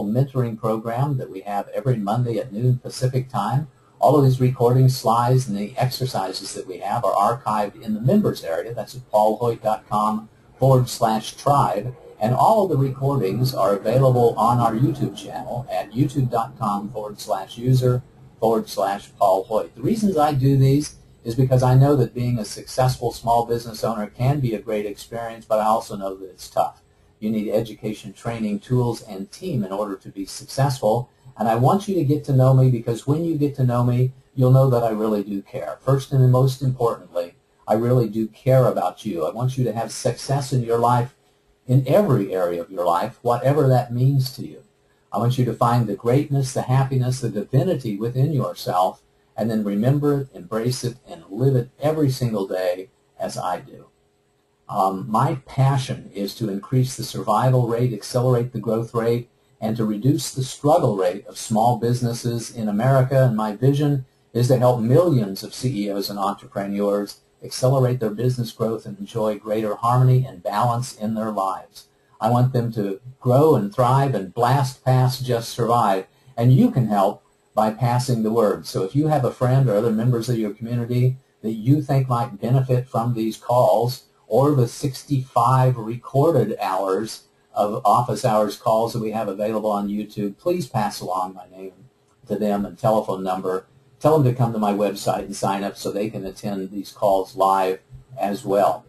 mentoring program that we have every Monday at noon Pacific time. All of these recordings, slides, and the exercises that we have are archived in the members area. That's at paulhoyt.com/tribe. And all of the recordings are available on our YouTube channel at youtube.com/user/Paul Hoyt. The reasons I do these is because I know that being a successful small business owner can be a great experience, but I also know that it's tough. You need education, training, tools, and team in order to be successful. And I want you to get to know me, because when you get to know me, you'll know that I really do care. First and most importantly, I really do care about you. I want you to have success in your life, in every area of your life, whatever that means to you. I want you to find the greatness, the happiness, the divinity within yourself, and then remember it, embrace it, and live it every single day as I do. My passion is to increase the survival rate, accelerate the growth rate, and to reduce the struggle rate of small businesses in America. And my vision is to help millions of CEOs and entrepreneurs accelerate their business growth and enjoy greater harmony and balance in their lives. I want them to grow and thrive and blast past just survive. And you can help by passing the word. So if you have a friend or other members of your community that you think might benefit from these calls, or the 65 recorded hours of office hours calls that we have available on YouTube, please pass along my name to them and telephone number. Tell them to come to my website and sign up so they can attend these calls live as well.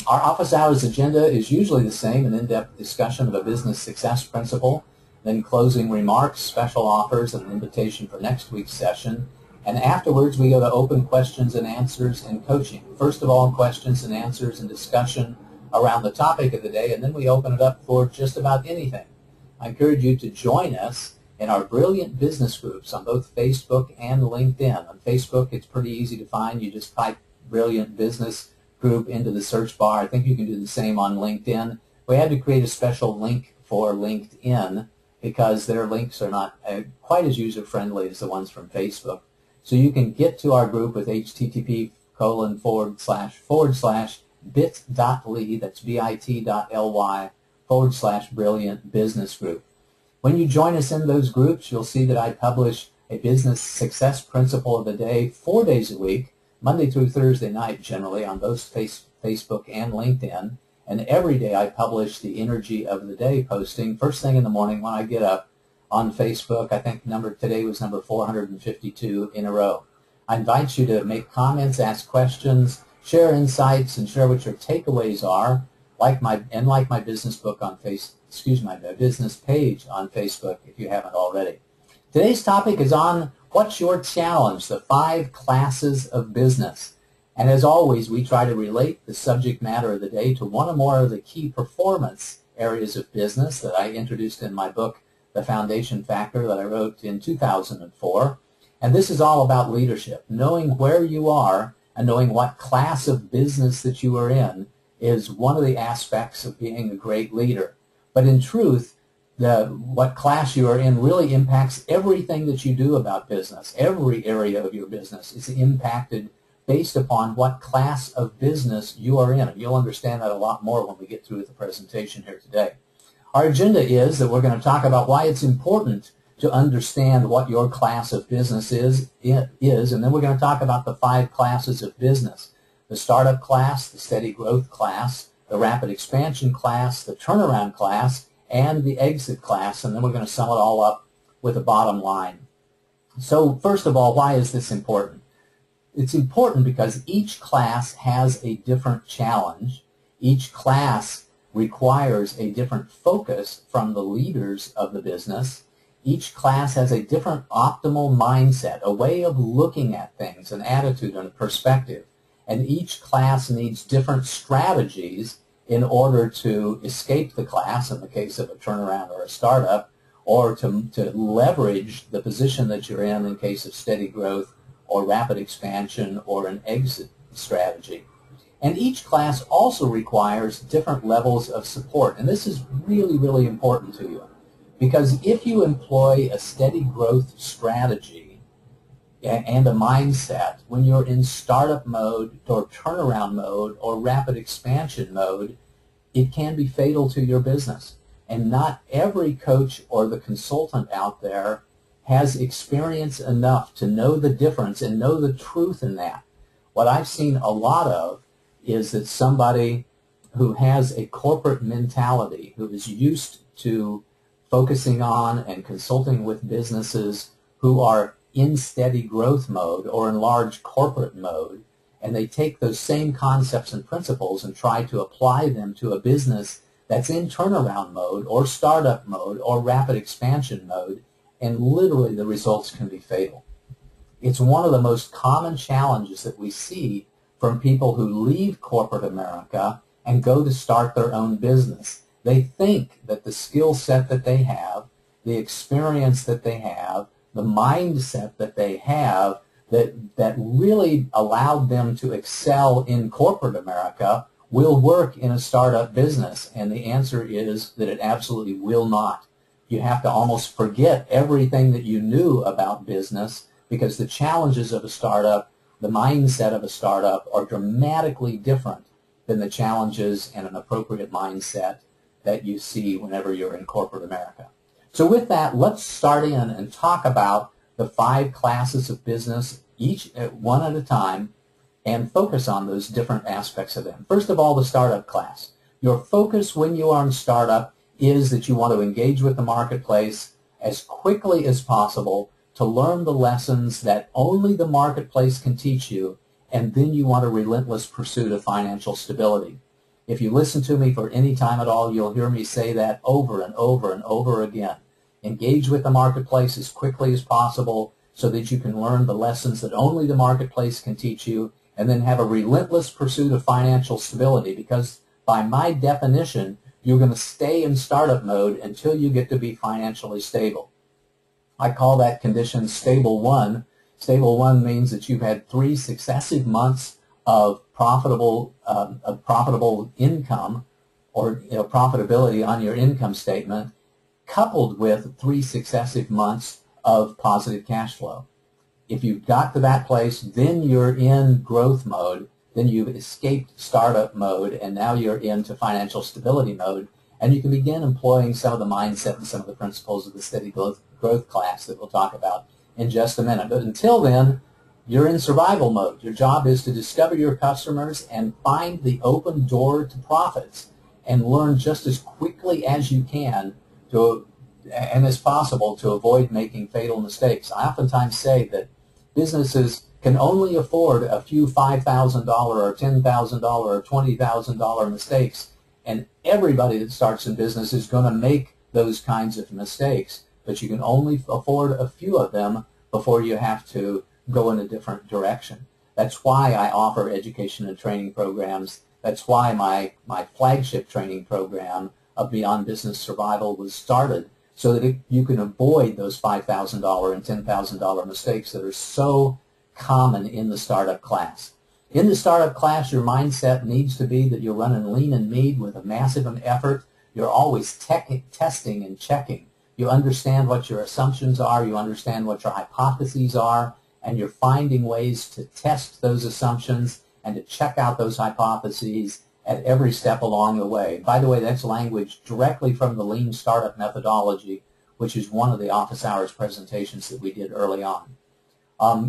Our office hours agenda is usually the same: an in-depth discussion of a business success principle, then closing remarks, special offers, and an invitation for next week's session. And afterwards, we go to open questions and answers and coaching. First of all, questions and answers and discussion around the topic of the day, and then we open it up for just about anything. I encourage you to join us in our brilliant business groups on both Facebook and LinkedIn. On Facebook, it's pretty easy to find. You just type Brilliant Business Group into the search bar. I think you can do the same on LinkedIn. We had to create a special link for LinkedIn because their links are not quite as user-friendly as the ones from Facebook. So you can get to our group with http://bit.ly, that's bit.ly/Brilliant Business Group. When you join us in those groups, you'll see that I publish a business success principle of the day 4 days a week, Monday through Thursday night generally, on both Facebook and LinkedIn. And every day I publish the energy of the day posting first thing in the morning when I get up on Facebook. I think today was number 452 in a row. I invite you to make comments, ask questions, share insights, and share what your takeaways are. Like my business book on my business page on Facebook if you haven't already. Today's topic is on what's your challenge, the 5 classes of business. And as always, we try to relate the subject matter of the day to one or more of the key performance areas of business that I introduced in my book, The Foundation Factor, that I wrote in 2004. And this is all about leadership. Knowing where you are and knowing what class of business that you are in is one of the aspects of being a great leader. But in truth, what class you are in really impacts everything that you do about business. Every area of your business is impacted based upon what class of business you are in. And you'll understand that a lot more when we get through the presentation here today. Our agenda is that we're going to talk about why it's important to understand what your class of business is, and then we're going to talk about the 5 classes of business: the startup class, the steady growth class, the rapid expansion class, the turnaround class, and the exit class, and then we're going to sum it all up with a bottom line. So first of all, why is this important? It's important because each class has a different challenge. Each class requires a different focus from the leaders of the business. Each class has a different optimal mindset, a way of looking at things, an attitude and a perspective. And each class needs different strategies in order to escape the class, in the case of a turnaround or a startup, or to leverage the position that you're in case of steady growth or rapid expansion or an exit strategy. And each class also requires different levels of support. And this is really, really important to you. Because if you employ a steady growth strategy and a mindset when you're in startup mode or turnaround mode or rapid expansion mode, it can be fatal to your business. And not every coach or the consultant out there has experience enough to know the difference and know the truth in that. What I've seen a lot of is that somebody who has a corporate mentality, who is used to focusing on and consulting with businesses who are in steady growth mode or in large corporate mode, and they take those same concepts and principles and try to apply them to a business that's in turnaround mode or startup mode or rapid expansion mode, and literally the results can be fatal. It's one of the most common challenges that we see from people who leave corporate America and go to start their own business. They think that the skill set that they have, the experience that they have, the mindset that they have that really allowed them to excel in corporate America will work in a startup business. And the answer is that it absolutely will not. You have to almost forget everything that you knew about business, because the challenges of a startup, the mindset of a startup, are dramatically different than the challenges and an appropriate mindset that you see whenever you're in corporate America. So with that, let's start in and talk about the 5 classes of business, each one at a time, and focus on those different aspects of them. First of all, the startup class. Your focus when you are in startup is that you want to engage with the marketplace as quickly as possible to learn the lessons that only the marketplace can teach you, and then you want a relentless pursuit of financial stability. If you listen to me for any time at all, you'll hear me say that over and over and over again. Engage with the marketplace as quickly as possible so that you can learn the lessons that only the marketplace can teach you, and then have a relentless pursuit of financial stability, because by my definition, you're going to stay in startup mode until you get to be financially stable. I call that condition stable 1. Stable 1 means that you've had 3 successive months of profitable income, or profitability on your income statement, coupled with 3 successive months of positive cash flow. If you've got to that place, then you're in growth mode, then you've escaped startup mode, and now you're into financial stability mode, and you can begin employing some of the mindset and some of the principles of the steady growth class that we'll talk about in just a minute. But until then, you're in survival mode. Your job is to discover your customers and find the open door to profits, and learn just as quickly as you can and as possible to avoid making fatal mistakes. I oftentimes say that businesses can only afford a few $5,000 or $10,000 or $20,000 mistakes, and everybody that starts in business is going to make those kinds of mistakes, but you can only afford a few of them before you have to go in a different direction. That's why I offer education and training programs. That's why my flagship training program of Beyond Business Survival was started, so that you can avoid those $5,000 and $10,000 mistakes that are so common in the startup class. In the startup class, your mindset needs to be that you're running lean and mean with a massive effort. You're always testing and checking. You understand what your assumptions are. You understand what your hypotheses are, and you're finding ways to test those assumptions and to check out those hypotheses at every step along the way. By the way, that's language directly from the Lean Startup methodology, which is one of the office hours presentations that we did early on.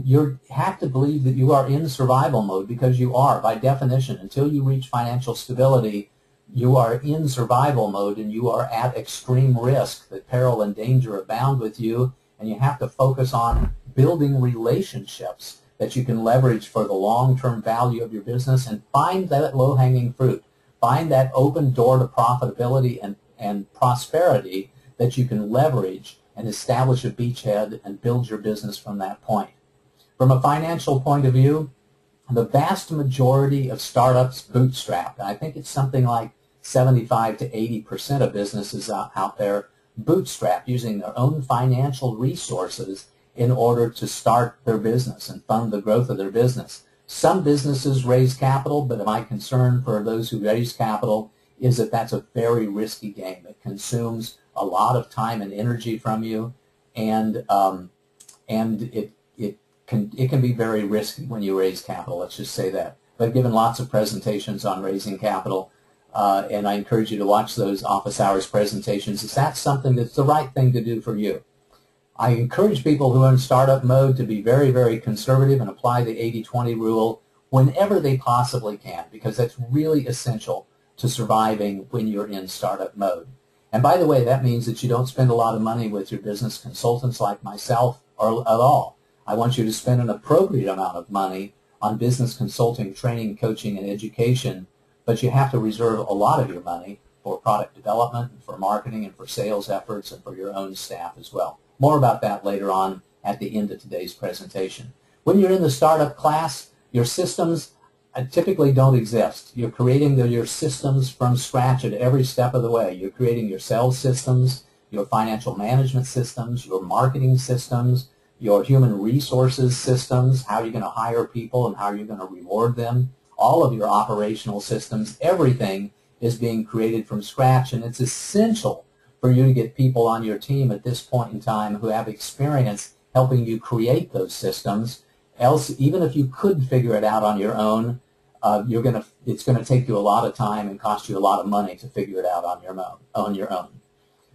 You have to believe that you are in survival mode, because you are, by definition. Until you reach financial stability, you are in survival mode, and you are at extreme risk, that peril and danger abound with you, and you have to focus on building relationships that you can leverage for the long-term value of your business, and find that low-hanging fruit. Find that open door to profitability and prosperity that you can leverage and establish a beachhead and build your business from that point. From a financial point of view, the vast majority of startups bootstrap. I think it's something like 75 to 80% of businesses out there bootstrap, using their own financial resources in order to start their business and fund the growth of their business. Some businesses raise capital, but my concern for those who raise capital is that that's a very risky game. It consumes a lot of time and energy from you, and it can be very risky when you raise capital. Let's just say that. I've given lots of presentations on raising capital. and I encourage you to watch those office hours presentations if that's something that's the right thing to do for you. I encourage people who are in startup mode to be very, very conservative and apply the 80-20 rule whenever they possibly can, because that's really essential to surviving when you're in startup mode. And by the way, that means that you don't spend a lot of money with your business consultants like myself or at all. I want you to spend an appropriate amount of money on business consulting, training, coaching, and education, but you have to reserve a lot of your money for product development, and for marketing, and for sales efforts, and for your own staff as well. More about that later on at the end of today's presentation. When you're in the startup class, your systems typically don't exist. You're creating your systems from scratch at every step of the way. You're creating your sales systems, your financial management systems, your marketing systems, your human resources systems, how you're going to hire people and how you're going to reward them, all of your operational systems, everything is being created from scratch, and it's essential for you to get people on your team at this point in time who have experience helping you create those systems. Else, even if you could figure it out on your own, it's going to take you a lot of time and cost you a lot of money to figure it out on your own.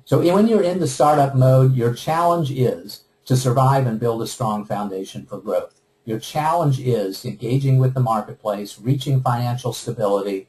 So when you're in the startup mode, your challenge is to survive and build a strong foundation for growth. Your challenge is engaging with the marketplace, reaching financial stability,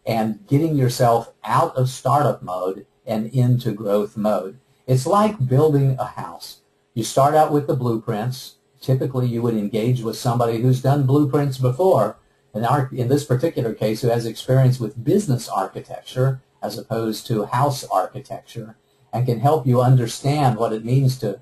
and getting yourself out of startup mode and into growth mode. It's like building a house. You start out with the blueprints. Typically, you would engage with somebody who's done blueprints before, in this particular case, who has experience with business architecture as opposed to house architecture, and can help you understand what it means to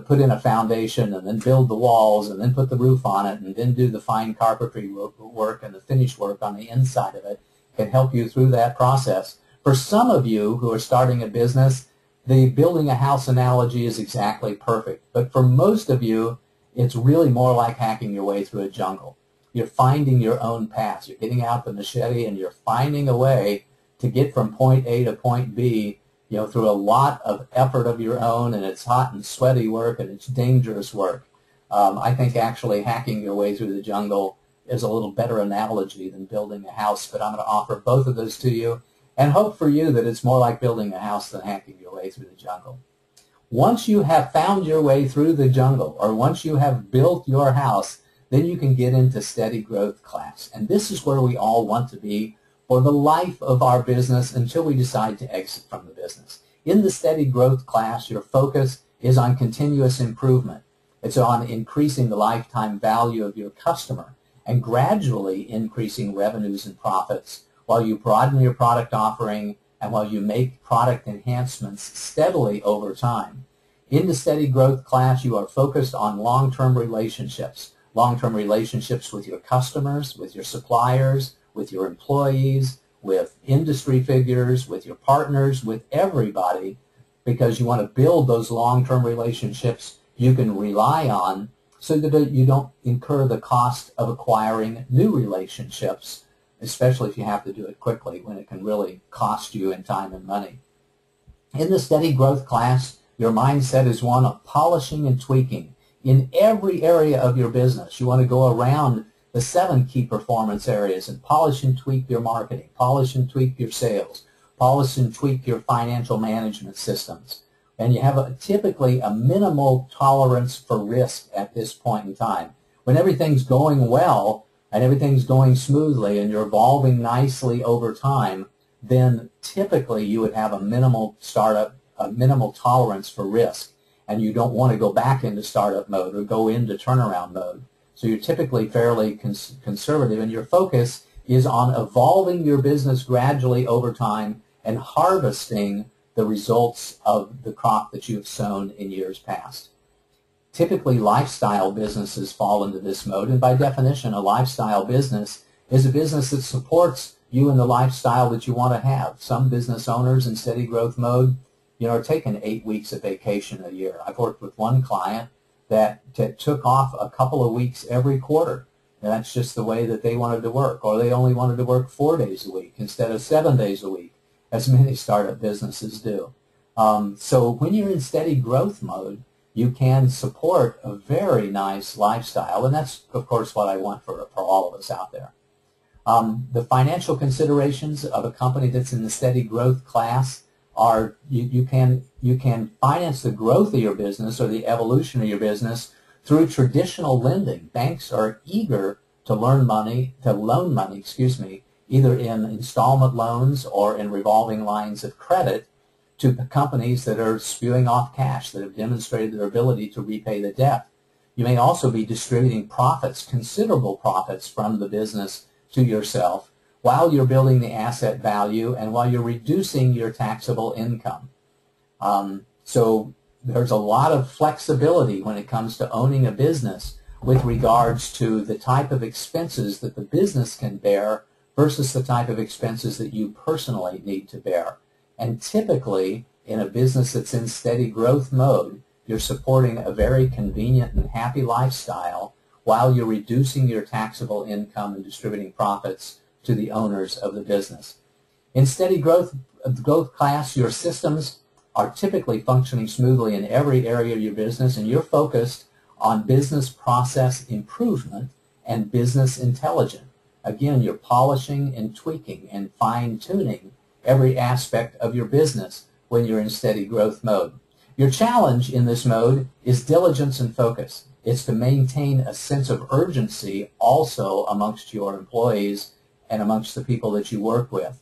put in a foundation and then build the walls and then put the roof on it and then do the fine carpentry work and the finish work on the inside of it, can help you through that process. For some of you who are starting a business, the building a house analogy is exactly perfect. But for most of you, it's really more like hacking your way through a jungle. You're finding your own path. You're getting out the machete and you're finding a way to get from point A to point B, through a lot of effort of your own, and it's hot and sweaty work and it's dangerous work. I think actually hacking your way through the jungle is a little better analogy than building a house, but I'm going to offer both of those to you and hope for you that it's more like building a house than hacking your way through the jungle. Once you have found your way through the jungle, or once you have built your house, then you can get into steady growth class. And this is where we all want to be for the life of our business until we decide to exit from the business. In the steady growth class, your focus is on continuous improvement. It's on increasing the lifetime value of your customer and gradually increasing revenues and profits while you broaden your product offering and while you make product enhancements steadily over time. In the steady growth class, you are focused on long-term relationships with your customers, with your suppliers, with your employees, with industry figures, with your partners, with everybody, because you want to build those long-term relationships you can rely on so that you don't incur the cost of acquiring new relationships, especially if you have to do it quickly when it can really cost you in time and money. In the steady growth class, your mindset is one of polishing and tweaking in every area of your business. You want to go around the 7 key performance areas and polish and tweak your marketing, polish and tweak your sales, polish and tweak your financial management systems. And you have typically a minimal tolerance for risk at this point in time. When everything's going well and everything's going smoothly and you're evolving nicely over time, then typically you would have a minimal tolerance for risk, and you don't want to go back into startup mode or go into turnaround mode. So you're typically fairly conservative, and your focus is on evolving your business gradually over time and harvesting the results of the crop that you have sown in years past. Typically, lifestyle businesses fall into this mode, and by definition, a lifestyle business is a business that supports you in the lifestyle that you want to have. Some business owners in steady growth mode, are taking 8 weeks of vacation a year. I've worked with one client that took off a couple of weeks every quarter. And that's just the way that they wanted to work, or they only wanted to work 4 days a week instead of 7 days a week, as many startup businesses do. So when you're in steady growth mode, you can support a very nice lifestyle, and that's, of course, what I want for all of us out there. The financial considerations of a company that's in the steady growth class are you can finance the growth of your business or the evolution of your business through traditional lending. Banks are eager to loan money, either in installment loans or in revolving lines of credit to companies that are spewing off cash, that have demonstrated their ability to repay the debt. You may also be distributing profits, considerable profits from the business to yourself while you're building the asset value and while you're reducing your taxable income. So there's a lot of flexibility when it comes to owning a business with regards to the type of expenses that the business can bear versus the type of expenses that you personally need to bear. And typically, in a business that's in steady growth mode, you're supporting a very convenient and happy lifestyle while you're reducing your taxable income and distributing profits to the owners of the business. In steady growth class, your systems are typically functioning smoothly in every area of your business, and you're focused on business process improvement and business intelligence. Again, you're polishing and tweaking and fine-tuning every aspect of your business when you're in steady growth mode. Your challenge in this mode is diligence and focus. It's to maintain a sense of urgency also amongst your employees and amongst the people that you work with.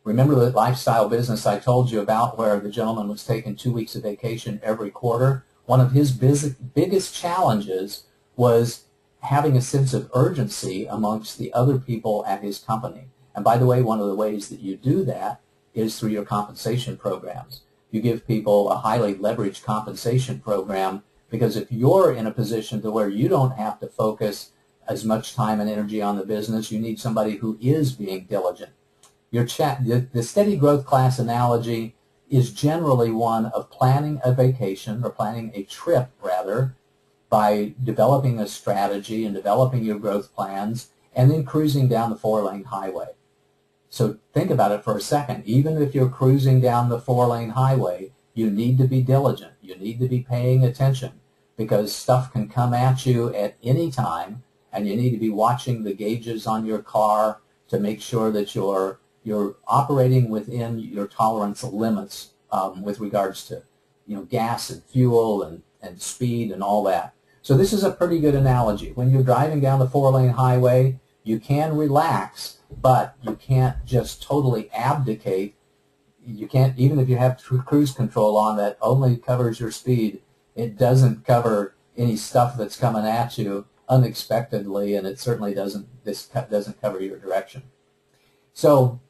Remember the lifestyle business I told you about where the gentleman was taking 2 weeks of vacation every quarter? One of his biggest challenges was having a sense of urgency amongst the other people at his company. And by the way, one of the ways that you do that is through your compensation programs. You give people a highly leveraged compensation program because if you're in a position to where you don't have to focus as much time and energy on the business, you need somebody who is being diligent. The steady growth class analogy is generally one of planning a vacation or planning a trip, rather, by developing a strategy and developing your growth plans and then cruising down the 4-lane highway. So think about it for a second. Even if you're cruising down the 4-lane highway, you need to be diligent. You need to be paying attention because stuff can come at you at any time, and you need to be watching the gauges on your car to make sure that you're operating within your tolerance limits with regards to gas and fuel and speed and all that. So this is a pretty good analogy. When you're driving down the 4-lane highway, you can relax, but you can't just totally abdicate. You can't, even if you have cruise control on that only covers your speed, it doesn't cover any stuff that's coming at you unexpectedly, and it certainly doesn't cover your direction. So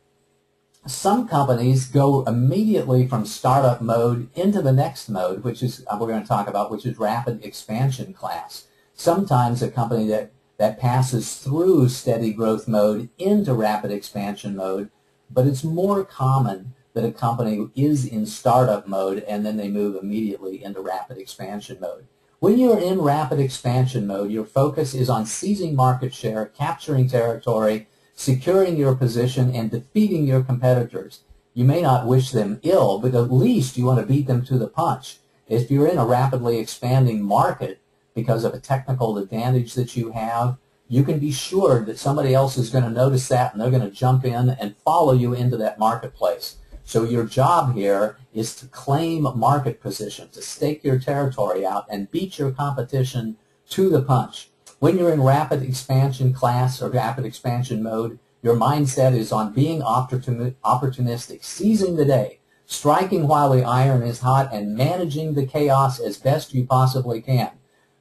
some companies go immediately from startup mode into the next mode, which is we're going to talk about, which is rapid expansion class. Sometimes a company that passes through steady growth mode into rapid expansion mode, but it's more common that a company is in startup mode and then they move immediately into rapid expansion mode. When you're in rapid expansion mode, your focus is on seizing market share, capturing territory, securing your position, and defeating your competitors. You may not wish them ill, but at least you want to beat them to the punch. If you're in a rapidly expanding market because of a technical advantage that you have, you can be sure that somebody else is going to notice that and they're going to jump in and follow you into that marketplace. So your job here is to claim market position, to stake your territory out and beat your competition to the punch. When you're in rapid expansion class or rapid expansion mode, your mindset is on being opportunistic, seizing the day, striking while the iron is hot, and managing the chaos as best you possibly can,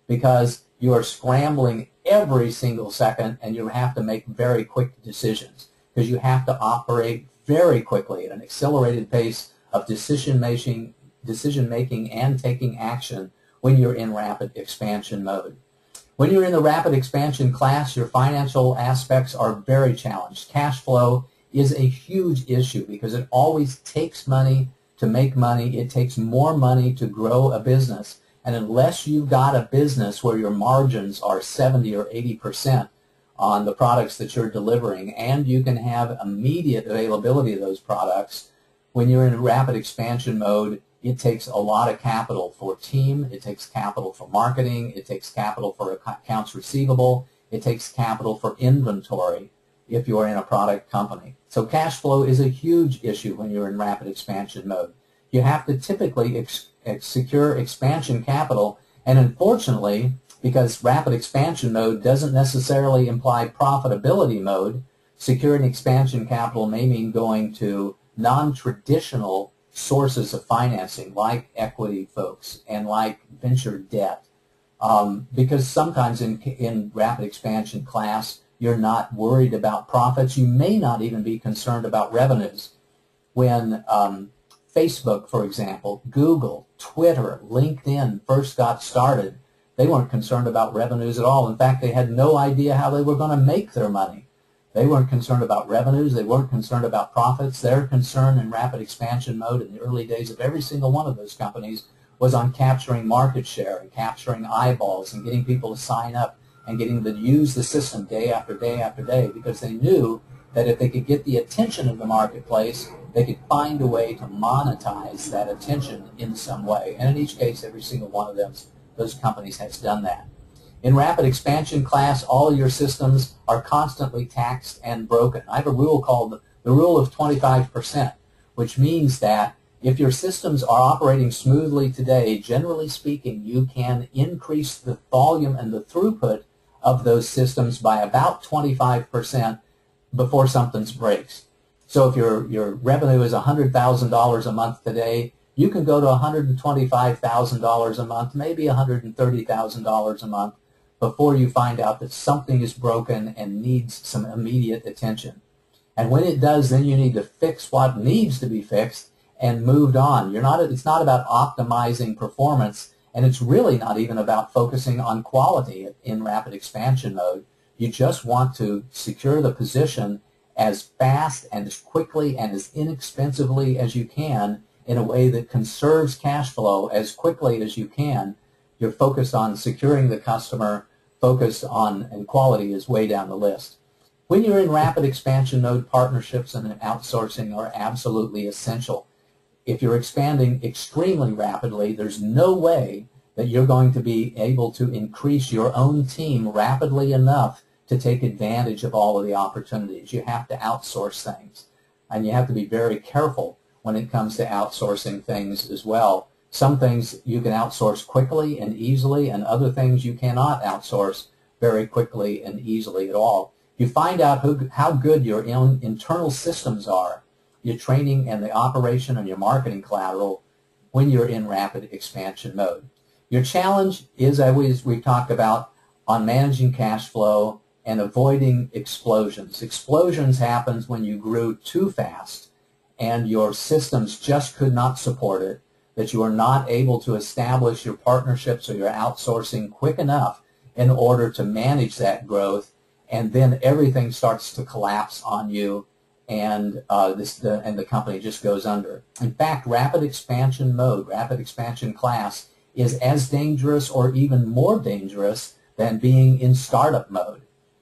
because you are scrambling every single second and you have to make very quick decisions because you have to operate very quickly at an accelerated pace of decision-making and taking action when you're in rapid expansion mode. When you're in the rapid expansion class, your financial aspects are very challenged. Cash flow is a huge issue because it always takes money to make money. It takes more money to grow a business. And unless you've got a business where your margins are 70 or 80% on the products that you're delivering and you can have immediate availability of those products, when you're in rapid expansion mode, it takes a lot of capital for team, it takes capital for marketing, it takes capital for accounts receivable, it takes capital for inventory. if you're in a product company. So cash flow is a huge issue when you're in rapid expansion mode. You have to typically secure expansion capital, and unfortunately, because rapid expansion mode doesn't necessarily imply profitability mode, securing expansion capital may mean going to non-traditional sources of financing like equity folks and like venture debt. Because sometimes in rapid expansion class, you're not worried about profits. You may not even be concerned about revenues. When Facebook, for example, Google, Twitter, LinkedIn first got started, they weren't concerned about revenues at all. In fact, they had no idea how they were going to make their money. They weren't concerned about revenues. They weren't concerned about profits. Their concern in rapid expansion mode in the early days of every single one of those companies was on capturing market share and capturing eyeballs and getting people to sign up and getting them to use the system day after day after day, because they knew that if they could get the attention of the marketplace, they could find a way to monetize that attention in some way. And in each case, every single one of those companies has done that. In rapid expansion class, all your systems are constantly taxed and broken. I have a rule called the rule of 25%, which means that if your systems are operating smoothly today, generally speaking, you can increase the volume and the throughput of those systems by about 25% before something breaks. So if your revenue is $100,000 a month today, you can go to $125,000 a month, maybe $130,000 a month, before you find out that something is broken and needs some immediate attention. And when it does, then you need to fix what needs to be fixed and moved on. It's not about optimizing performance, and it's really not even about focusing on quality in rapid expansion mode. You just want to secure the position as fast and as quickly and as inexpensively as you can in a way that conserves cash flow as quickly as you can. You're focused on securing the customer, focused on, and quality is way down the list. When you're in rapid expansion mode, partnerships and outsourcing are absolutely essential. If you're expanding extremely rapidly, there's no way that you're going to be able to increase your own team rapidly enough to take advantage of all of the opportunities. You have to outsource things, and you have to be very careful when it comes to outsourcing things as well. Some things you can outsource quickly and easily, and other things you cannot outsource very quickly and easily at all. You find out how good your internal systems are, your training and the operation and your marketing collateral, when you're in rapid expansion mode. Your challenge is, as we've talked about, on managing cash flow and avoiding explosions. Explosions happens when you grew too fast and your systems just could not support it, that you are not able to establish your partnerships or your outsourcing quick enough in order to manage that growth, and then everything starts to collapse on you, and the company just goes under. In fact, rapid expansion mode, rapid expansion class, is as dangerous or even more dangerous than being in startup mode.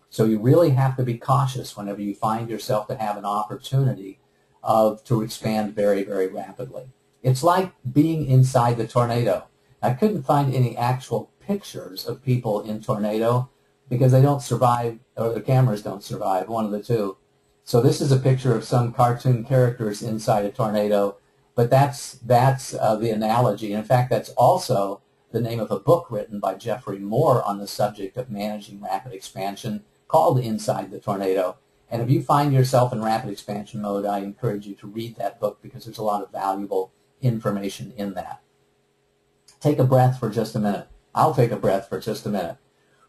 So you really have to be cautious whenever you find yourself to have an opportunity to expand very, very rapidly. It's like being inside the tornado. I couldn't find any actual pictures of people in tornado because they don't survive, or the cameras don't survive, one of the two. So this is a picture of some cartoon characters inside a tornado, but that's the analogy. In fact, that's also the name of a book written by Jeffrey Moore on the subject of managing rapid expansion, called Inside the Tornado. And if you find yourself in rapid expansion mode, I encourage you to read that book because there's a lot of valuable information in that. Take a breath for just a minute. I'll take a breath for just a minute.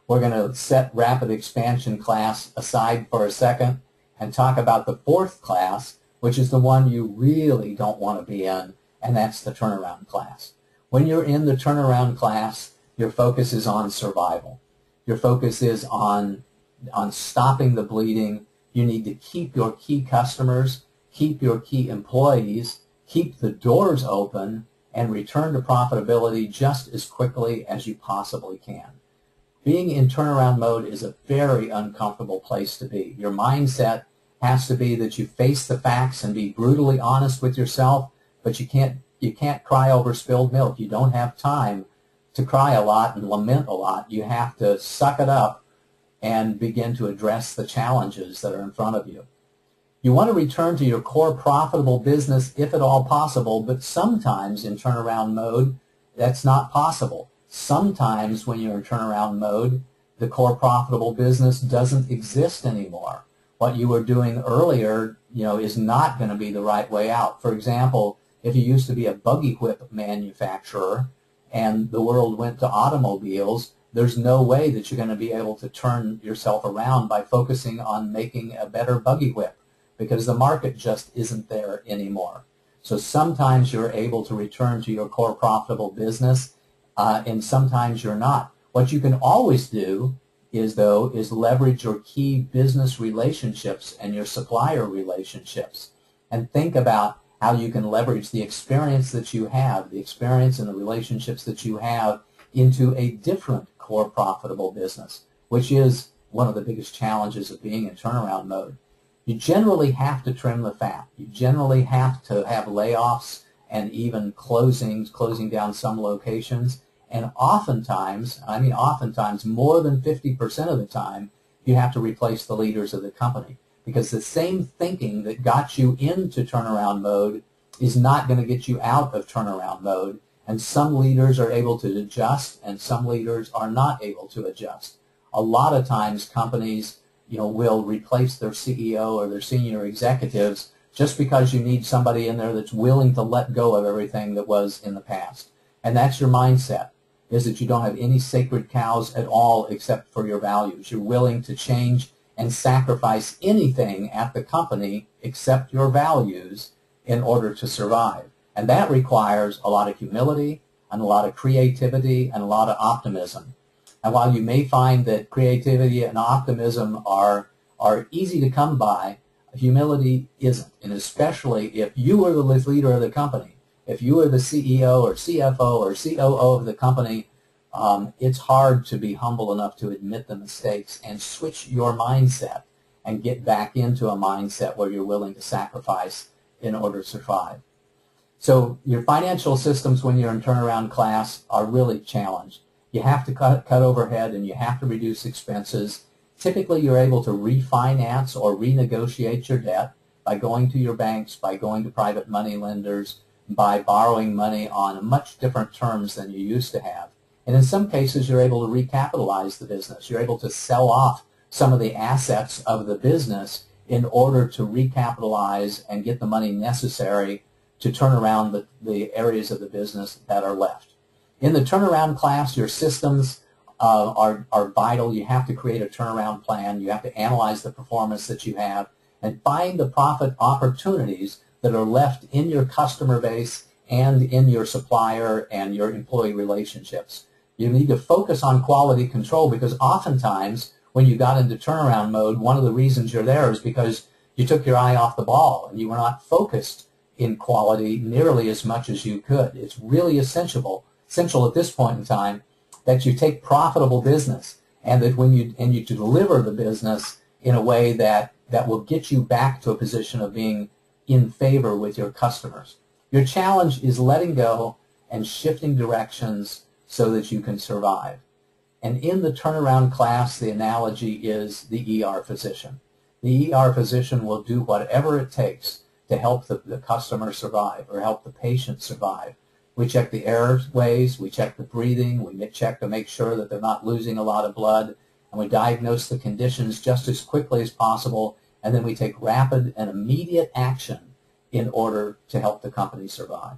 We're going to set rapid expansion class aside for a second and talk about the fourth class, which is the one you really don't want to be in, and that's the turnaround class. When you're in the turnaround class, your focus is on survival. Your focus is on stopping the bleeding. You need to keep your key customers, keep your key employees, keep the doors open, and return to profitability just as quickly as you possibly can. Being in turnaround mode is a very uncomfortable place to be. Your mindset has to be that you face the facts and be brutally honest with yourself, but you can't cry over spilled milk. You don't have time to cry a lot and lament a lot. You have to suck it up and begin to address the challenges that are in front of you. You want to return to your core profitable business if at all possible, but sometimes in turnaround mode, that's not possible. Sometimes when you're in turnaround mode, the core profitable business doesn't exist anymore. What you were doing earlier, is not going to be the right way out. For example, if you used to be a buggy whip manufacturer and the world went to automobiles, there's no way that you're going to be able to turn yourself around by focusing on making a better buggy whip, because the market just isn't there anymore. So sometimes you're able to return to your core profitable business, and sometimes you're not. What you can always do is leverage your key business relationships and your supplier relationships, and think about how you can leverage the experience that you have, the experience and the relationships that you have, into a different core profitable business, which is one of the biggest challenges of being in turnaround mode. You generally have to trim the fat. You generally have to have layoffs and even closing down some locations. And oftentimes, more than 50% of the time, you have to replace the leaders of the company, because the same thinking that got you into turnaround mode is not going to get you out of turnaround mode. And some leaders are able to adjust, and some leaders are not able to adjust. A lot of times companies will replace their CEO or their senior executives just because you need somebody in there that's willing to let go of everything that was in the past. And that's your mindset, is that you don't have any sacred cows at all except for your values. You're willing to change and sacrifice anything at the company except your values in order to survive. And that requires a lot of humility and a lot of creativity and a lot of optimism. And while you may find that creativity and optimism are easy to come by, humility isn't. And especially if you are the leader of the company, if you are the CEO or CFO or COO of the company, it's hard to be humble enough to admit the mistakes and switch your mindset and get back into a mindset where you're willing to sacrifice in order to survive. So your financial systems when you're in turnaround class are really challenged. You have to cut overhead and you have to reduce expenses. Typically, you're able to refinance or renegotiate your debt by going to your banks, by going to private money lenders, by borrowing money on much different terms than you used to have. And in some cases, you're able to recapitalize the business. You're able to sell off some of the assets of the business in order to recapitalize and get the money necessary to turn around the areas of the business that are left. In the turnaround class, your systems are vital. You have to create a turnaround plan. You have to analyze the performance that you have and find the profit opportunities that are left in your customer base and in your supplier and your employee relationships. You need to focus on quality control, because oftentimes when you got into turnaround mode, one of the reasons you're there is because you took your eye off the ball and you were not focused in quality nearly as much as you could. It's really essential at this point in time that you take profitable business, and that when you deliver the business in a way that will get you back to a position of being in favor with your customers. Your challenge is letting go and shifting directions so that you can survive. And in the turnaround class, the analogy is the ER physician. The ER physician will do whatever it takes to help the customer survive or help the patient survive. We check the airways, we check the breathing, we check to make sure that they're not losing a lot of blood, and we diagnose the conditions just as quickly as possible, and then we take rapid and immediate action in order to help the company survive.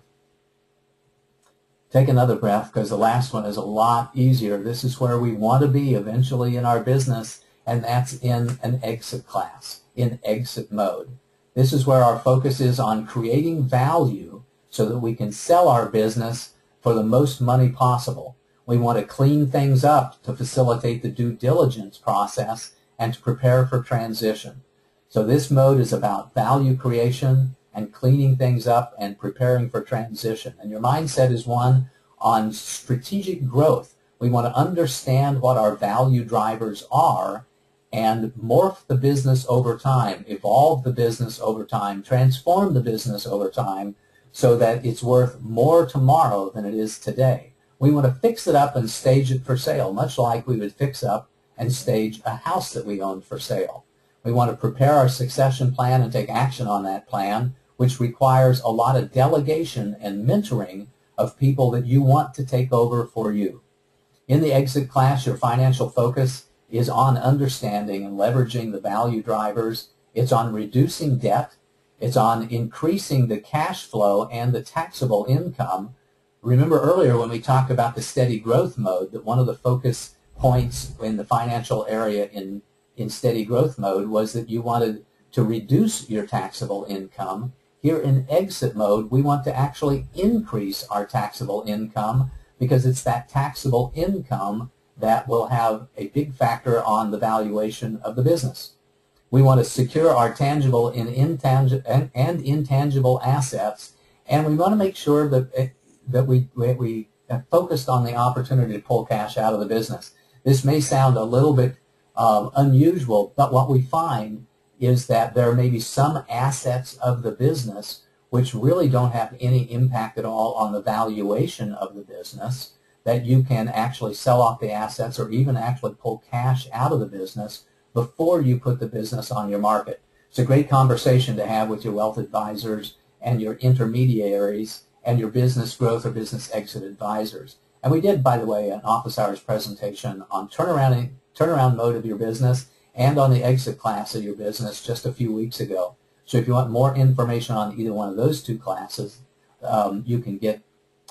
Take another breath, because the last one is a lot easier. This is where we want to be eventually in our business, and that's in an exit class, in exit mode. This is where our focus is on creating value so that we can sell our business for the most money possible. We want to clean things up to facilitate the due diligence process and to prepare for transition. So this mode is about value creation and cleaning things up and preparing for transition. And your mindset is one on strategic growth. We want to understand what our value drivers are and morph the business over time, evolve the business over time, transform the business over time so that it's worth more tomorrow than it is today. We want to fix it up and stage it for sale, much like we would fix up and stage a house that we own for sale. We want to prepare our succession plan and take action on that plan, which requires a lot of delegation and mentoring of people that you want to take over for you. In the exit class, your financial focus is on understanding and leveraging the value drivers. It's on reducing debt. It's on increasing the cash flow and the taxable income. Remember earlier when we talked about the steady growth mode, that one of the focus points in the financial area in steady growth mode was that you wanted to reduce your taxable income. Here in exit mode, we want to actually increase our taxable income, because it's that taxable income that will have a big factor on the valuation of the business. We want to secure our tangible and intangible assets, and we want to make sure that we have focused on the opportunity to pull cash out of the business. This may sound a little bit unusual, but what we find is that there may be some assets of the business which really don't have any impact at all on the valuation of the business, that you can actually sell off the assets or even actually pull cash out of the business before you put the business on your market. It's a great conversation to have with your wealth advisors and your intermediaries and your business growth or business exit advisors. And we did, by the way, an office hours presentation on turnaround mode of your business and on the exit class of your business just a few weeks ago. So if you want more information on either one of those two classes, you can get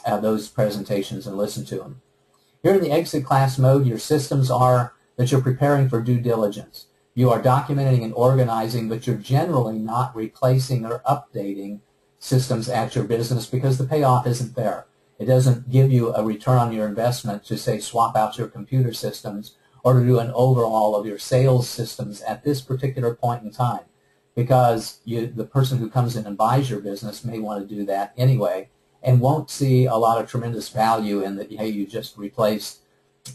those presentations and listen to them. Here in the exit class mode, your systems are that you're preparing for due diligence. You are documenting and organizing, but you're generally not replacing or updating systems at your business because the payoff isn't there. It doesn't give you a return on your investment to, say, swap out your computer systems or to do an overhaul of your sales systems at this particular point in time, because the person who comes in and buys your business may want to do that anyway and won't see a lot of tremendous value in that, hey, you just replaced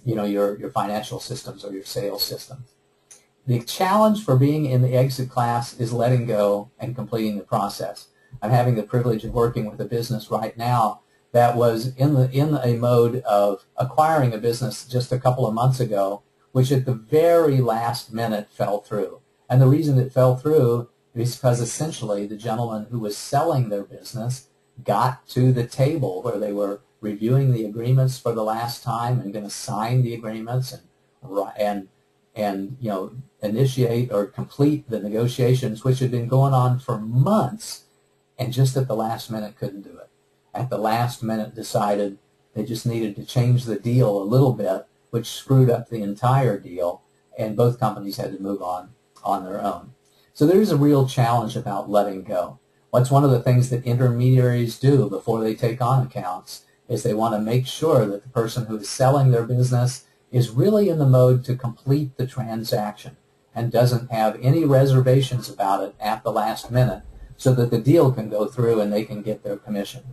your financial systems or your sales systems. The challenge for being in the exit class is letting go and completing the process. I'm having the privilege of working with a business right now that was in a mode of acquiring a business just a couple of months ago, which at the very last minute fell through. And the reason it fell through is because essentially the gentleman who was selling their business got to the table where they were reviewing the agreements for the last time and going to sign the agreements and initiate or complete the negotiations, which had been going on for months, and just at the last minute couldn't do it. At the last minute decided they just needed to change the deal a little bit, which screwed up the entire deal, and both companies had to move on their own. So there's a real challenge about letting go. What's one of the things that intermediaries do before they take on accounts is they want to make sure that the person who is selling their business is really in the mode to complete the transaction and doesn't have any reservations about it at the last minute so that the deal can go through and they can get their commission.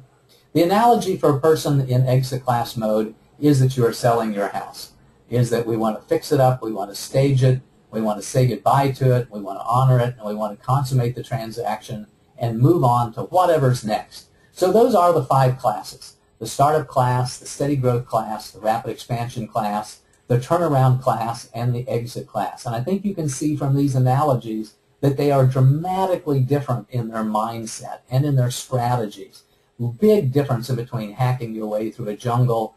The analogy for a person in exit class mode is that you are selling your house, is that we want to fix it up, we want to stage it, we want to say goodbye to it, we want to honor it, and we want to consummate the transaction and move on to whatever's next. So those are the 5 classes: the startup class, the steady growth class, the rapid expansion class, the turnaround class, and the exit class. And I think you can see from these analogies that they are dramatically different in their mindset and in their strategies. Big difference in between hacking your way through a jungle,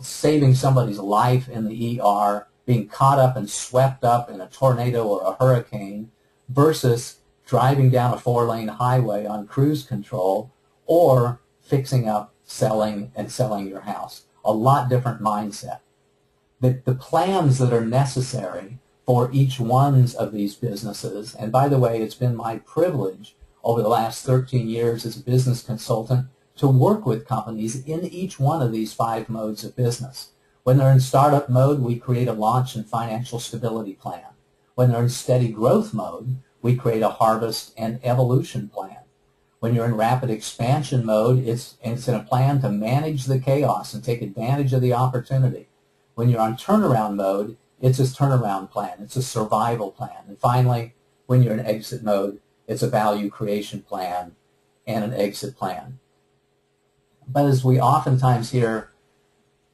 saving somebody's life in the ER, being caught up and swept up in a tornado or a hurricane, versus driving down a 4-lane highway on cruise control, or fixing up, selling your house. A lot different mindset. The plans that are necessary for each one of these businesses, and by the way, it's been my privilege over the last 13 years as a business consultant to work with companies in each one of these 5 modes of business. When they're in startup mode, we create a launch and financial stability plan. When they're in steady growth mode, we create a harvest and evolution plan. When you're in rapid expansion mode, it's in a plan to manage the chaos and take advantage of the opportunity. When you're on turnaround mode, it's a turnaround plan. It's a survival plan. And finally, when you're in exit mode, it's a value creation plan and an exit plan. But as we oftentimes hear,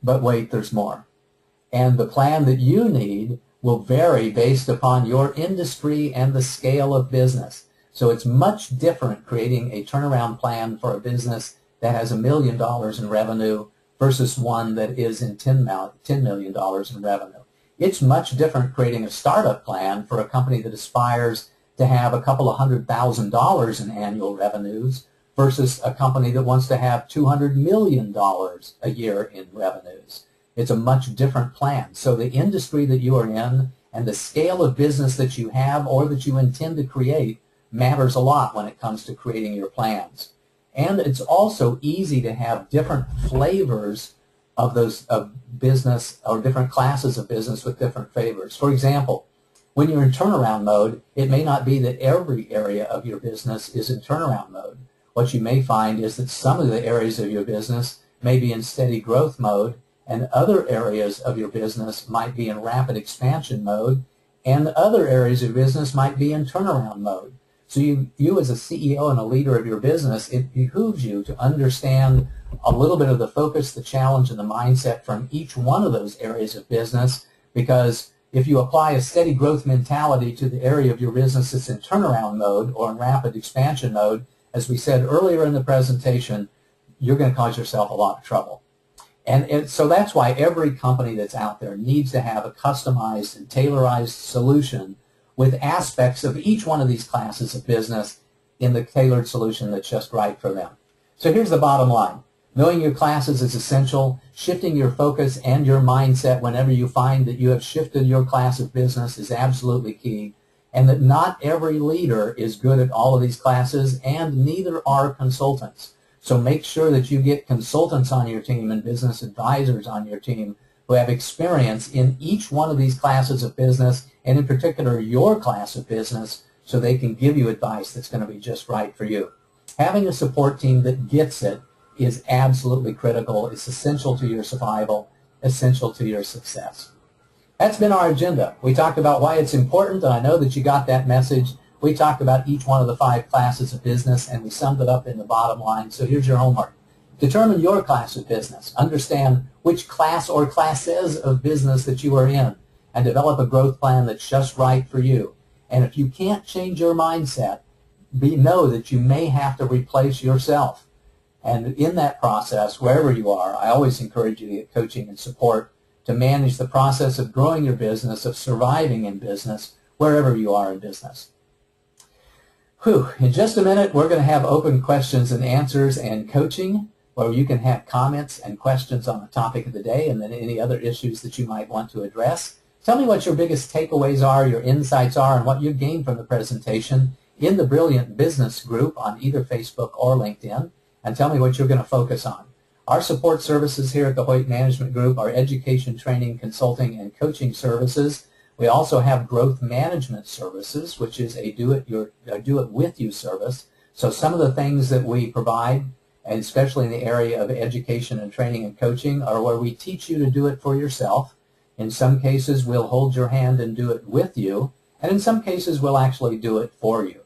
but wait, there's more. And the plan that you need will vary based upon your industry and the scale of business. So it's much different creating a turnaround plan for a business that has $1 million in revenue versus one that is in $10 million in revenue. It's much different creating a startup plan for a company that aspires to have a couple of $100,000 in annual revenues versus a company that wants to have $200 million a year in revenues. It's a much different plan. So the industry that you are in and the scale of business that you have or that you intend to create matters a lot when it comes to creating your plans. And it's also easy to have different flavors of those of business or different classes of business with different favors. For example, when you're in turnaround mode, it may not be that every area of your business is in turnaround mode. What you may find is that some of the areas of your business may be in steady growth mode, and other areas of your business might be in rapid expansion mode, and other areas of business might be in turnaround mode. So you as a CEO and a leader of your business, it behooves you to understand a little bit of the focus, the challenge, and the mindset from each one of those areas of business, because if you apply a steady growth mentality to the area of your business that's in turnaround mode or in rapid expansion mode, as we said earlier in the presentation, you're going to cause yourself a lot of trouble. And so that's why every company that's out there needs to have a customized and tailorized solution with aspects of each one of these classes of business in the tailored solution that's just right for them. So here's the bottom line. Knowing your classes is essential. Shifting your focus and your mindset whenever you find that you have shifted your class of business is absolutely key, and that not every leader is good at all of these classes, and neither are consultants. So make sure that you get consultants on your team and business advisors on your team who have experience in each one of these classes of business, and in particular your class of business, so they can give you advice that's going to be just right for you. Having a support team that gets it is absolutely critical. It's essential to your survival, essential to your success. That's been our agenda. We talked about why it's important, and I know that you got that message. We talked about each one of the 5 classes of business, and we summed it up in the bottom line. So here's your homework. Determine your class of business. Understand which class or classes of business that you are in, and develop a growth plan that's just right for you. And if you can't change your mindset, know that you may have to replace yourself. And in that process, wherever you are, I always encourage you to get coaching and support to manage the process of growing your business, of surviving in business, wherever you are in business. In just a minute, we're going to have open questions and answers and coaching, where you can have comments and questions on the topic of the day and then any other issues that you might want to address. Tell me what your biggest takeaways are, your insights are, and what you gained from the presentation in the Brilliant Business group on either Facebook or LinkedIn, and tell me what you're going to focus on. Our support services here at the Hoyt Management Group are education, training, consulting, and coaching services. We also have growth management services, which is a do-it-with-you service. So some of the things that we provide, and especially in the area of education and training and coaching, are where we teach you to do it for yourself. In some cases, we'll hold your hand and do it with you, and in some cases, we'll actually do it for you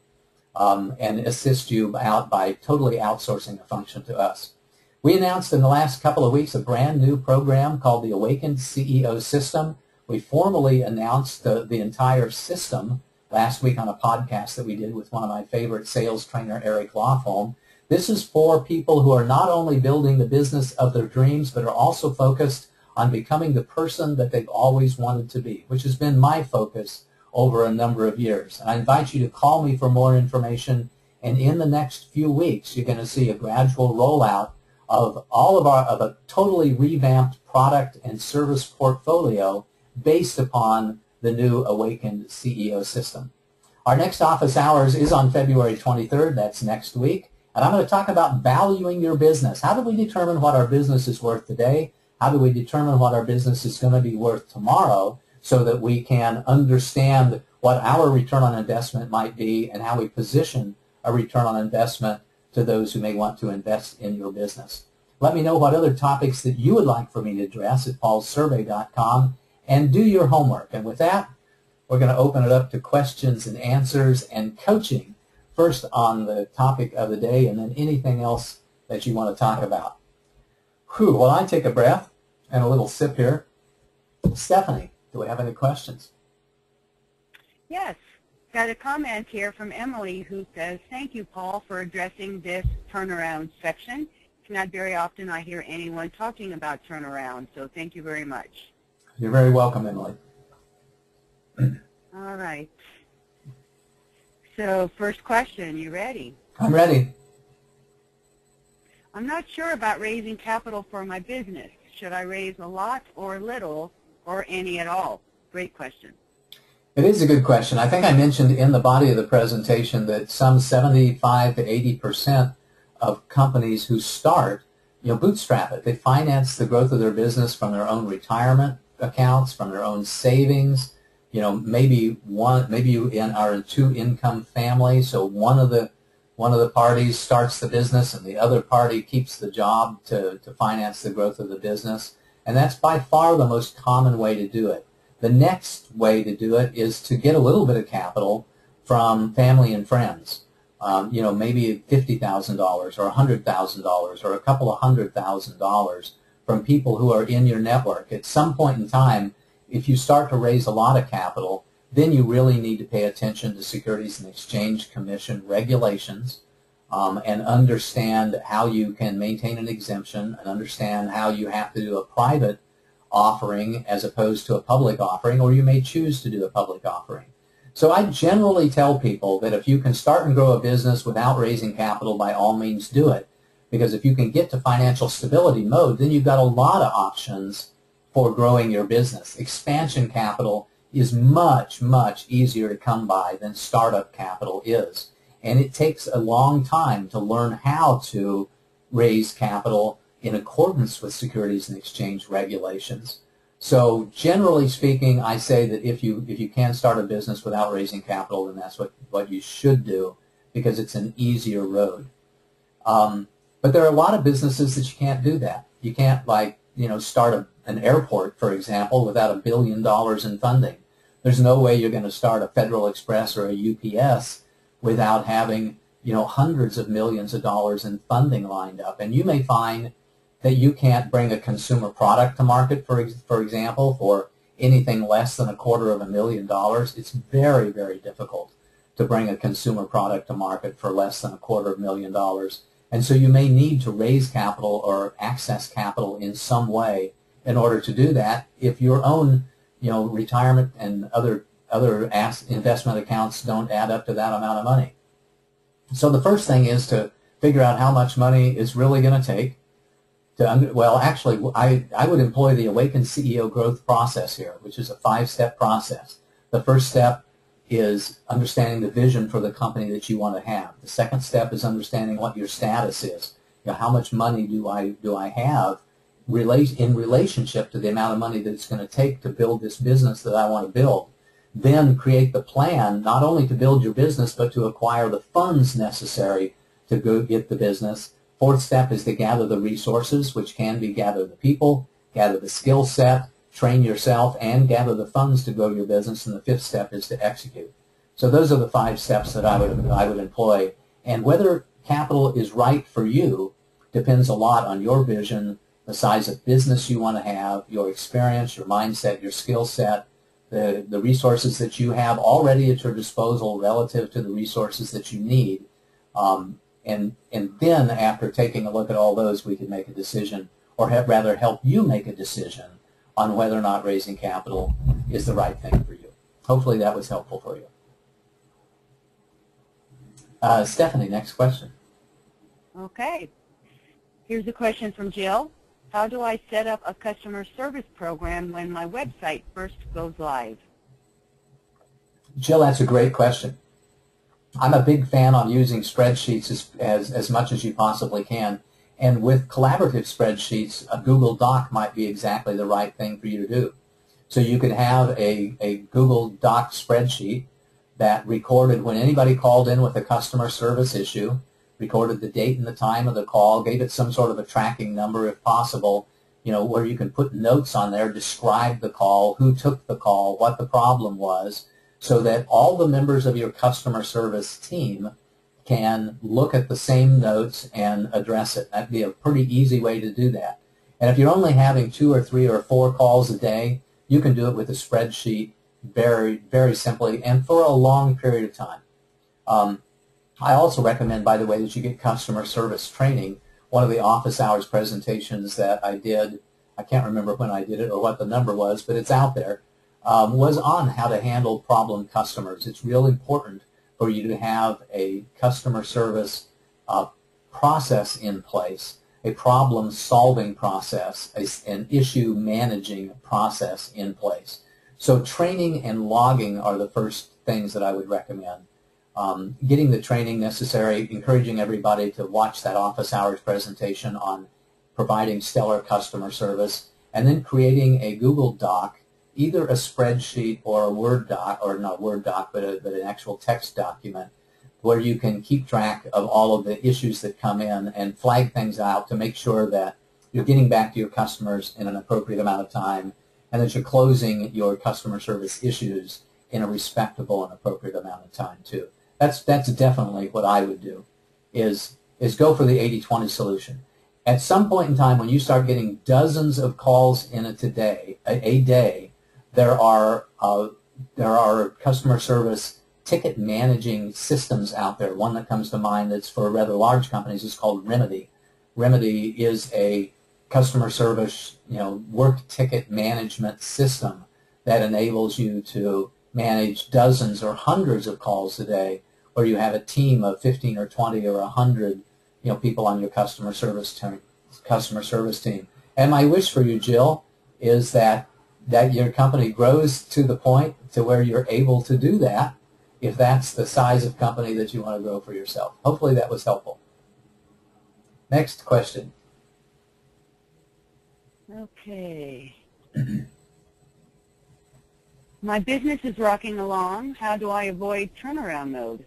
and assist you out by totally outsourcing a function to us. We announced in the last couple of weeks a brand new program called the Awakened CEO System. We formally announced the entire system last week on a podcast that we did with one of my favorite sales trainer, Eric Lofholm. This is for people who are not only building the business of their dreams, but are also focused on becoming the person that they've always wanted to be, which has been my focus over a number of years. And I invite you to call me for more information, and in the next few weeks, you're going to see a gradual rollout of a totally revamped product and service portfolio based upon the new Awakened CEO System. Our next office hours is on February 23rd. That's next week. And I'm going to talk about valuing your business. How do we determine what our business is worth today? How do we determine what our business is going to be worth tomorrow, so that we can understand what our return on investment might be and how we position a return on investment to those who may want to invest in your business. Let me know what other topics that you would like for me to address at paulsurvey.com, and do your homework. And with that, we're going to open it up to questions and answers and coaching, first on the topic of the day and then anything else that you want to talk about. Well, I take a breath and a little sip here. Stephanie, do we have any questions? Yes. Got a comment here from Emily who says, thank you, Paul, for addressing this turnaround section. It's not very often I hear anyone talking about turnaround, so thank you very much. You're very welcome, Emily. All right. So first question, you ready? I'm ready. I'm not sure about raising capital for my business. Should I raise a lot or little or any at all? Great question. It is a good question. I think I mentioned in the body of the presentation that some 75 to 80% of companies who start, bootstrap it. They finance the growth of their business from their own retirement accounts, from their own savings. Maybe you are a two-income family, so one of the parties starts the business and the other party keeps the job to finance the growth of the business. And that's by far the most common way to do it. The next way to do it is to get a little bit of capital from family and friends. Maybe $50,000 or $100,000 or a couple of $100,000 from people who are in your network. At some point in time, if you start to raise a lot of capital, then you really need to pay attention to Securities and Exchange Commission regulations and understand how you can maintain an exemption and understand how you have to do a private offering as opposed to a public offering, or you may choose to do a public offering. So I generally tell people that if you can start and grow a business without raising capital, by all means do it. Because if you can get to financial stability mode, then you've got a lot of options for growing your business. Expansion capital is much, much easier to come by than startup capital is. And it takes a long time to learn how to raise capital in accordance with Securities and Exchange regulations. So generally speaking, I say that if you can start a business without raising capital, then that's what you should do, because it's an easier road. But there are a lot of businesses that you can't do that. You can't, start an airport, for example, without $1 billion in funding. There's no way you're going to start a Federal Express or a UPS without having, hundreds of millions of dollars in funding lined up. And you may find that you can't bring a consumer product to market, for example, for anything less than $250,000. It's very, very difficult to bring a consumer product to market for less than $250,000. And so you may need to raise capital or access capital in some way in order to do that if your own, retirement and other investment accounts don't add up to that amount of money. So the first thing is to figure out how much money it's really going to take. I would employ the Awaken CEO growth process here, which is a 5-step process. The first step is understanding the vision for the company that you want to have. The second step is understanding what your status is. How much money do I have in relationship to the amount of money that it's going to take to build this business that I want to build. Then create the plan, not only to build your business, but to acquire the funds necessary to go get the business. Fourth step is to gather the resources, which can be gather the people, gather the skill set, train yourself, and gather the funds to grow your business. And the fifth step is to execute. So those are the 5 steps that I would employ. And whether capital is right for you depends a lot on your vision, the size of business you want to have, your experience, your mindset, your skill set, the resources that you have already at your disposal relative to the resources that you need. And then after taking a look at all those, we can make a decision, or rather help you make a decision on whether or not raising capital is the right thing for you. Hopefully that was helpful for you. Stephanie, next question. Okay. Here's a question from Jill. How do I set up a customer service program when my website first goes live? Jill, that's a great question. I'm a big fan on using spreadsheets as much as you possibly can. And with collaborative spreadsheets, a Google Doc might be exactly the right thing for you to do. So you could have a Google Doc spreadsheet that recorded when anybody called in with a customer service issue, recorded the date and the time of the call, gave it some sort of a tracking number if possible, where you can put notes on there, describe the call, who took the call, what the problem was, so that all the members of your customer service team can look at the same notes and address it. That'd be a pretty easy way to do that. And if you're only having 2 or 3 or 4 calls a day, you can do it with a spreadsheet very, very simply and for a long period of time. I also recommend, by the way, that you get customer service training. One of the office hours presentations that I did, I can't remember when I did it or what the number was, but it's out there, was on how to handle problem customers. It's real important for you to have a customer service process in place, a problem-solving process, an issue managing process in place. So training and logging are the first things that I would recommend. Getting the training necessary, encouraging everybody to watch that office hours presentation on providing stellar customer service, and then creating a Google Doc, either a spreadsheet or a Word doc, or not a Word doc, but an actual text document, where you can keep track of all of the issues that come in and flag things out to make sure that you're getting back to your customers in an appropriate amount of time and that you're closing your customer service issues in a respectable and appropriate amount of time too. That's definitely what I would do, is go for the 80-20 solution. At some point in time when you start getting dozens of calls in a day, there are customer service ticket managing systems out there. One that comes to mind that's for rather large companies is called Remedy. Remedy is a customer service, work ticket management system that enables you to manage dozens or hundreds of calls a day, where you have a team of 15 or 20 or 100, people on your customer service team. And my wish for you, Jill, is that your company grows to the point to where you're able to do that, if that's the size of company that you want to grow for yourself. Hopefully that was helpful. Next question. Okay. My business is rocking along. How do I avoid turnaround mode?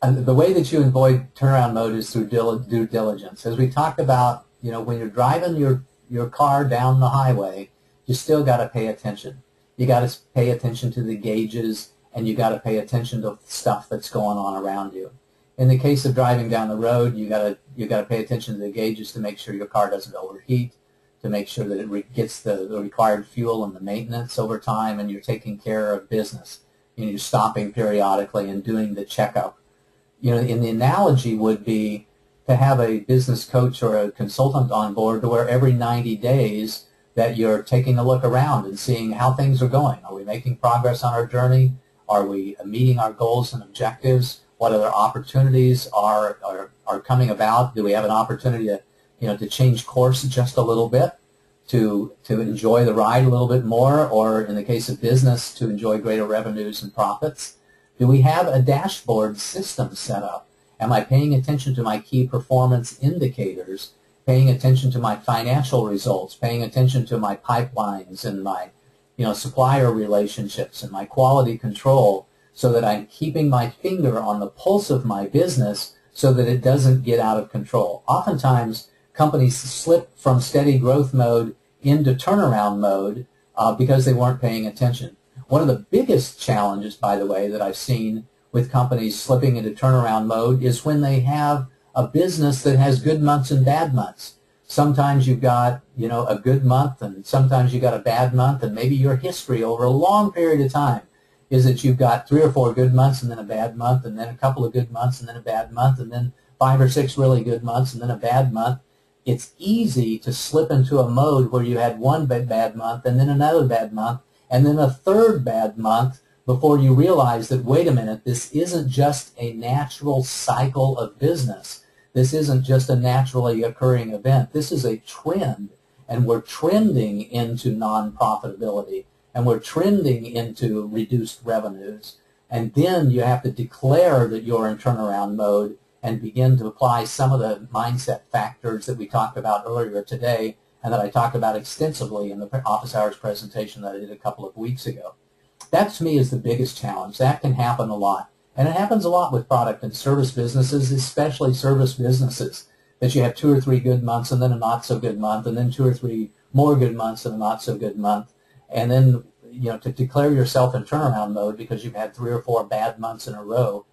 The way that you avoid turnaround mode is through due diligence. As we talked about, when you're driving your car down the highway, you still got to pay attention. You got to pay attention to the gauges, and you got to pay attention to stuff that's going on around you. In the case of driving down the road, you got to pay attention to the gauges to make sure your car doesn't overheat, to make sure that it gets the required fuel and the maintenance over time, and you're taking care of business. You're stopping periodically and doing the checkup. And the analogy would be to have a business coach or a consultant on board to where every 90 days that you're taking a look around and seeing how things are going. Are we making progress on our journey? Are we meeting our goals and objectives? What other opportunities are coming about? Do we have an opportunity to change course just a little bit, to enjoy the ride a little bit more, or in the case of business, to enjoy greater revenues and profits? Do we have a dashboard system set up? Am I paying attention to my key performance indicators, paying attention to my financial results, paying attention to my pipelines and my supplier relationships and my quality control, so that I'm keeping my finger on the pulse of my business so that it doesn't get out of control? Oftentimes, companies slip from steady growth mode into turnaround mode because they weren't paying attention. One of the biggest challenges, by the way, that I've seen with companies slipping into turnaround mode is when they have a business that has good months and bad months. Sometimes you've got, a good month, and sometimes you've got a bad month, and maybe your history over a long period of time is that you've got 3 or 4 good months and then a bad month, and then a couple of good months and then a bad month, and then 5 or 6 really good months and then a bad month. It's easy to slip into a mode where you had one bad month and then another bad month and then a third bad month before you realize that, wait a minute, this isn't just a natural cycle of business. This isn't just a naturally occurring event. This is a trend, and we're trending into non-profitability, and we're trending into reduced revenues. And then you have to declare that you're in turnaround mode and begin to apply some of the mindset factors that we talked about earlier today and that I talked about extensively in the office hours presentation that I did a couple of weeks ago. That, to me, is the biggest challenge. That can happen a lot. And it happens a lot with product and service businesses, especially service businesses, that you have 2 or 3 good months and then a not-so-good month, and then 2 or 3 more good months and a not-so-good month. And then, to declare yourself in turnaround mode because you've had 3 or 4 bad months in a row,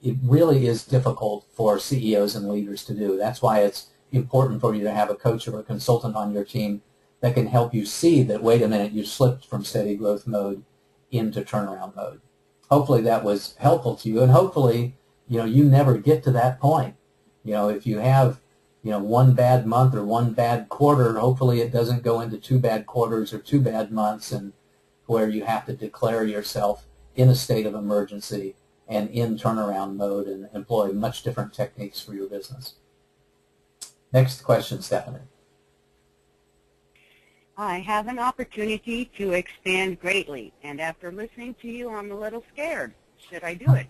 it really is difficult for CEOs and leaders to do. That's why it's important for you to have a coach or a consultant on your team that can help you see that, wait a minute, you slipped from steady growth mode into turnaround mode. Hopefully that was helpful to you, and hopefully, you never get to that point. If you have, one bad month or one bad quarter, hopefully it doesn't go into 2 bad quarters or 2 bad months, and where you have to declare yourself in a state of emergency and in turnaround mode and employ much different techniques for your business. Next question, Stephanie. I have an opportunity to expand greatly, and after listening to you, I'm a little scared. Should I do it?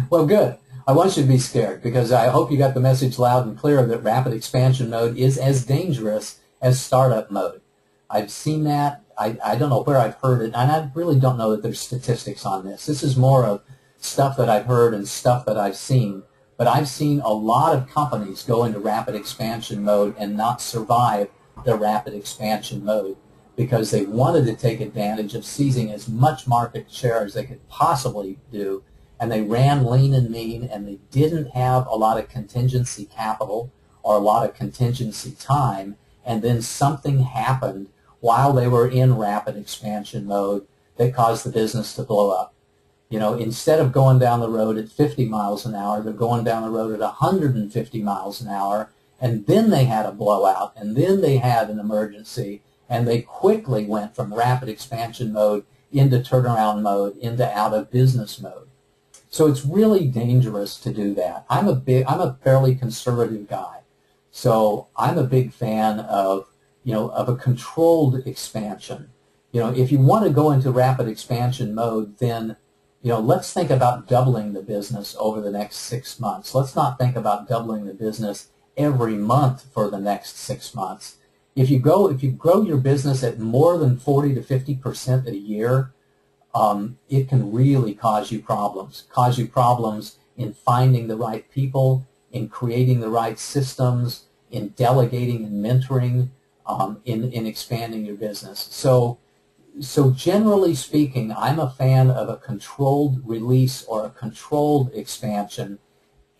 Well, good. I want you to be scared, because I hope you got the message loud and clear that rapid expansion mode is as dangerous as startup mode. I've seen that. I don't know where I've heard it, and I really don't know that there's statistics on this. This is more of stuff that I've heard and stuff that I've seen. But I've seen a lot of companies go into rapid expansion mode and not survive the rapid expansion mode because they wanted to take advantage of seizing as much market share as they could possibly do, and they ran lean and mean, and they didn't have a lot of contingency capital or a lot of contingency time, and then something happened while they were in rapid expansion mode that caused the business to blow up. Instead of going down the road at 50 miles an hour, they're going down the road at 150 miles an hour, and then they had a blowout, and then they had an emergency, and they quickly went from rapid expansion mode into turnaround mode, into out of business mode. So it's really dangerous to do that. I'm a fairly conservative guy, so I'm a big fan of a controlled expansion. If you want to go into rapid expansion mode, then let's think about doubling the business over the next 6 months. Let's not think about doubling the business every month for the next 6 months. If you grow your business at more than 40 to 50% a year, it can really cause you problems. Cause you problems in finding the right people, in creating the right systems, in delegating and mentoring, in expanding your business. So generally speaking, I'm a fan of a controlled release or a controlled expansion,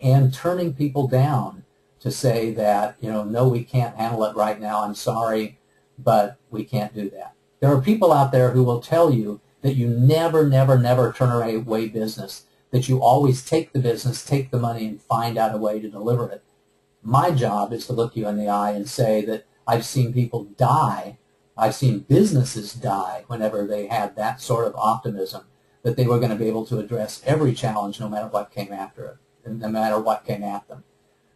and turning people down to say that, no, we can't handle it right now, I'm sorry, but we can't do that. There are people out there who will tell you that you never, never, never turn away business, that you always take the business, take the money, and find out a way to deliver it. My job is to look you in the eye and say that I've seen people die, I've seen businesses die whenever they had that sort of optimism that they were going to be able to address every challenge no matter what came after it, no matter what came at them.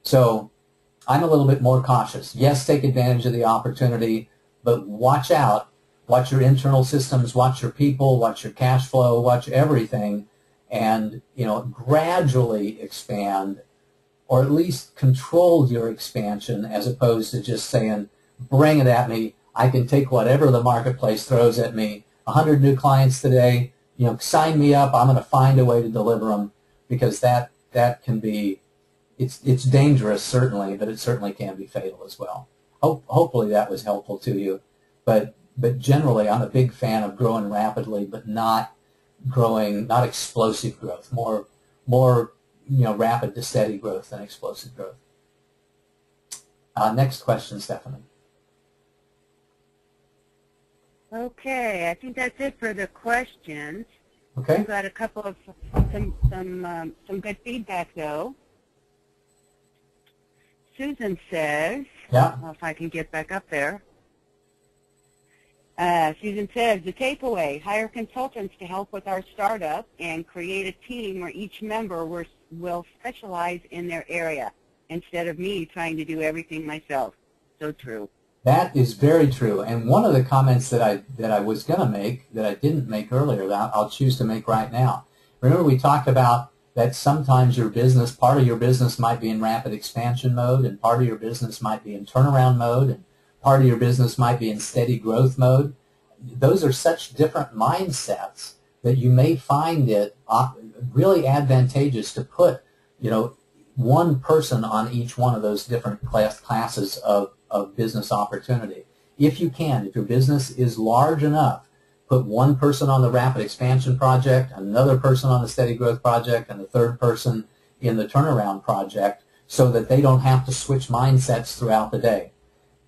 So I'm a little bit more cautious. Yes, take advantage of the opportunity, but watch out. Watch your internal systems, watch your people, watch your cash flow, watch everything, and gradually expand, or at least control your expansion, as opposed to just saying, bring it at me, I can take whatever the marketplace throws at me. 100 new clients today, sign me up, I'm going to find a way to deliver them, because that can be, it's dangerous certainly, but it certainly can be fatal as well. Hopefully that was helpful to you, but generally I'm a big fan of growing rapidly, but not explosive growth, more rapid to steady growth than explosive growth. Next question, Stephanie. Okay, I think that's it for the questions. Okay. We've got a couple of some good feedback though. Susan says, yeah. If I can get back up there. Susan says, the takeaway, hire consultants to help with our startup and create a team where each member will specialize in their area instead of me trying to do everything myself. So true. That is very true. And one of the comments that I was going to make that I didn't make earlier, that I'll choose to make right now. Remember we talked about that sometimes part of your business might be in rapid expansion mode, and part of your business might be in turnaround mode, and part of your business might be in steady growth mode. Those are such different mindsets that you may find it really advantageous to put, one person on each one of those different classes of business opportunity. If you can, if your business is large enough, put one person on the rapid expansion project, another person on the steady growth project, and the third person in the turnaround project, so that they don't have to switch mindsets throughout the day.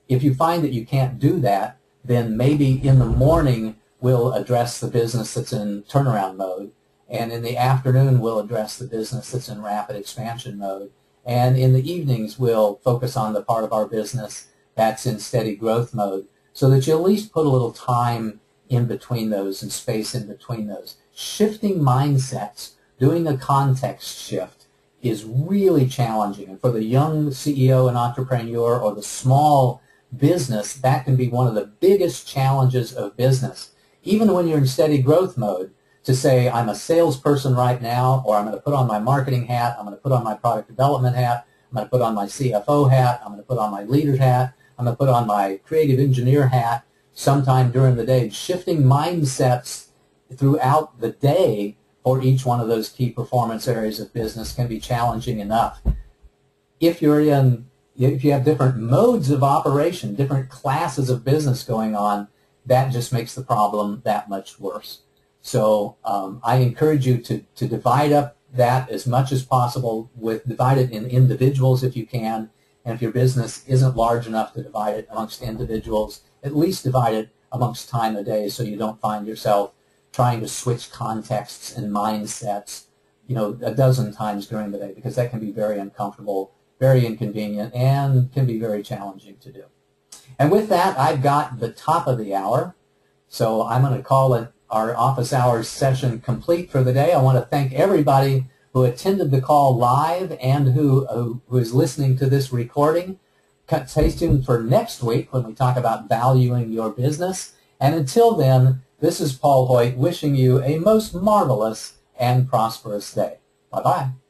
If you find that you can't do that, then maybe in the morning we'll address the business that's in turnaround mode, and in the afternoon we'll address the business that's in rapid expansion mode, and in the evenings we'll focus on the part of our business that's in steady growth mode, so that you at least put a little time in between those and space in between those. Shifting mindsets, doing a context shift, is really challenging. And for the young CEO and entrepreneur or the small business, that can be one of the biggest challenges of business. Even when you're in steady growth mode, to say, I'm a salesperson right now, or I'm going to put on my marketing hat, I'm going to put on my product development hat, I'm going to put on my CFO hat, I'm going to put on my leader hat, I'm going to put on my creative engineer hat sometime during the day. Shifting mindsets throughout the day for each one of those key performance areas of business can be challenging enough. If you have different modes of operation, different classes of business going on, that just makes the problem that much worse. So I encourage you to divide up that as much as possible. Divide it in individuals if you can, and if your business isn't large enough to divide it amongst individuals, at least divide it amongst time of day so you don't find yourself trying to switch contexts and mindsets, a dozen times during the day, because that can be very uncomfortable, very inconvenient, and can be very challenging to do. And with that, I've got the top of the hour, so I'm going to call it our office hours session complete for the day. I want to thank everybody who attended the call live and who is listening to this recording. Stay tuned for next week when we talk about valuing your business. And until then, this is Paul Hoyt wishing you a most marvelous and prosperous day. Bye-bye.